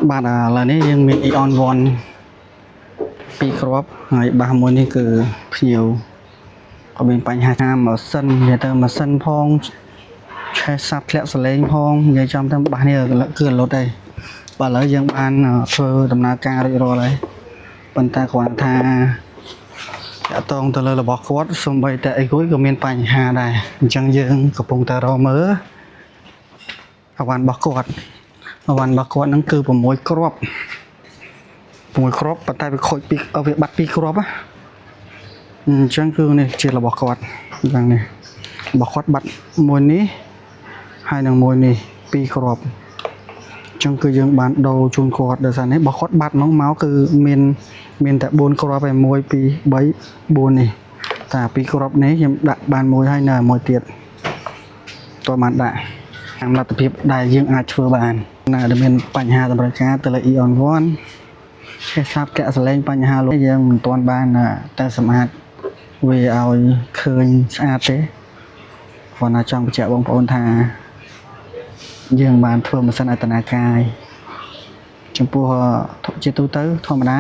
bạn là này nhưng mình ion von pi crop ngày 30 នេះគឺភ្ញៀវក៏មានបញ្ហាតាមម៉ាស៊ីននិយាយទៅម៉ាស៊ីនផងឆេះសាប់ធ្លាក់សលេងផងនិយាយចំទៅបាសនេះគឺលុតហើយបាទឥឡូវយើងបានធ្វើដំណើរការរួចរាល់ហើយប៉ុន្តែគ្រាន់ថាតាក់ទងទៅលើរបស់គាត់សំបីតែអីក៏មានបញ្ហាដែរអញ្ចឹងយើងកំពុងតែរកមើលអវ៉ាន់របស់គាត់ហ្នឹងគឺ6គ្រាប់ប៉ុន្តែវាខូចពីវាបាត់2គ្រាប់អញ្ចឹងគឺនេះជារបស់គាត់យ៉ាងនេះរបស់គាត់បាត់មួយនេះហើយនឹងមួយនេះ2គ្រាប់អញ្ចឹងគឺយើងបានដូរជូនគាត់ដោយសារនេះរបស់គាត់បាត់មកគឺមានតែ4គ្រាប់ហើយ1 2 3 4នេះតែ2គ្រាប់នេះខ្ញុំដាក់បានមួយហើយនៅមួយទៀតតើបានដាក់តាមលទ្ធភាពដែលយើងអាចធ្វើបានណាដែលមានបញ្ហាតម្រូវការទៅលើ Eon One គេសាប់កាក់សលេងបញ្ហាលោកយើងមិនទាន់បានតែសម្អាតវាឲ្យឃើញស្អាតទេគាត់ណាចង់បញ្ជាក់បងប្អូនថាយើងបានធ្វើម៉ាស៊ីនអត្តនាការចំពោះជាទូទៅធម្មតា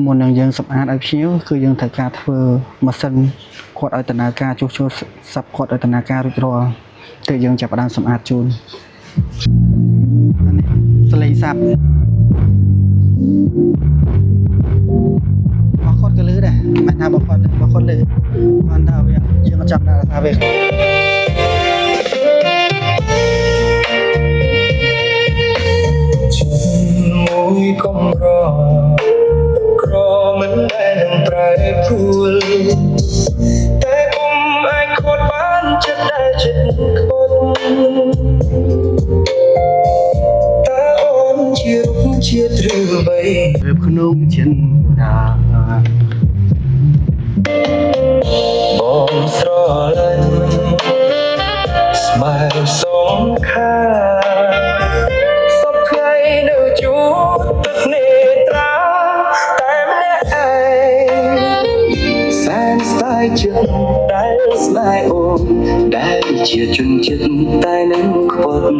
មុននឹងយើងសម្អាតឲ្យភ្ញៀវគឺយើងត្រូវការធ្វើម៉ាស៊ីនគាត់អត្តនាការជួសជុលសាប់គាត់អត្តនាការរួចរាល់ទើបយើងចាប់ផ្ដើមសម្អាតជូនសលេងសាប់បោះគាត់ក៏លឺដែរមិនថាបោះគាត់លឺគាត់ថាវាយើងចាប់ដាក់ថាវាមួយកំក្រមិនដែលនឹងប្រែប្រួលតែគុំអាចខត់បានចិត្តដែលចិត្តខ្ពត់តើអូនជារូបជាតិឬអ្វីក្នុងចិនដាបងស្រលាញ់ស្មែសងខាសពថ្ងៃនៅជួបទឹកនេត្រាតែម្នាក់ឯងសែនស្ដាយចិត្តដែលស្នេហ៍អូនដែលជាជនចិត្តតែនឹងខ្ពត់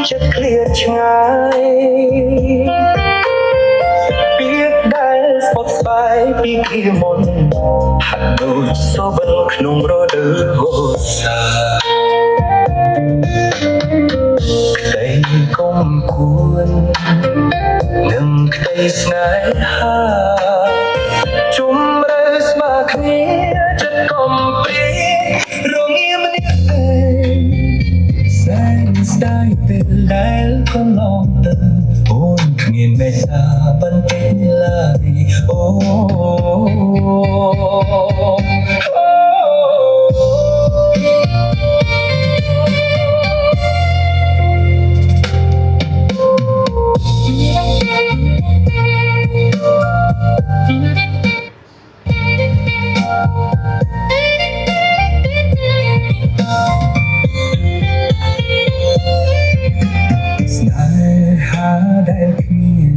ចិត្តឃ្លាតឆ្ងាយពីដែលស្បត់ស្បាយពីគ្នាមុនហាក់ដូចសូបិនក្នុងរដូវវស្សាក្តីគុំគួននឹងក្តីស្នេហាជុំរើស្មើគ្នាចិត្តកំព្រីរងាម្នាក់ឯងសែនស្ដាយពេលដែលកន្លងទៅអូនគ្មានមេត្តាបន្តិចឡើយអូដែលគ្មាន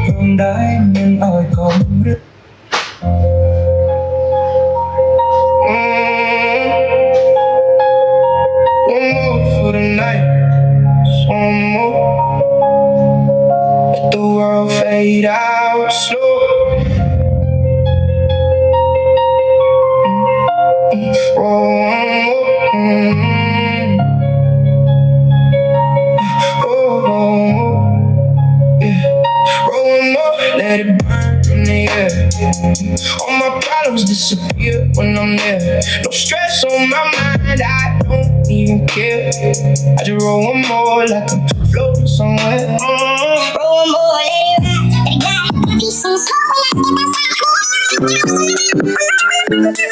ព្រមដែរនឹងឲ្យកុំរឹកfor the night some more let the world fade out slow let it burn in the air. All my problems disappear when I'm there. No stress on my mind, I don't even care. I just roll one more like I'm floating somewhere. Roll one more, let it ride. Peace and soul, let's get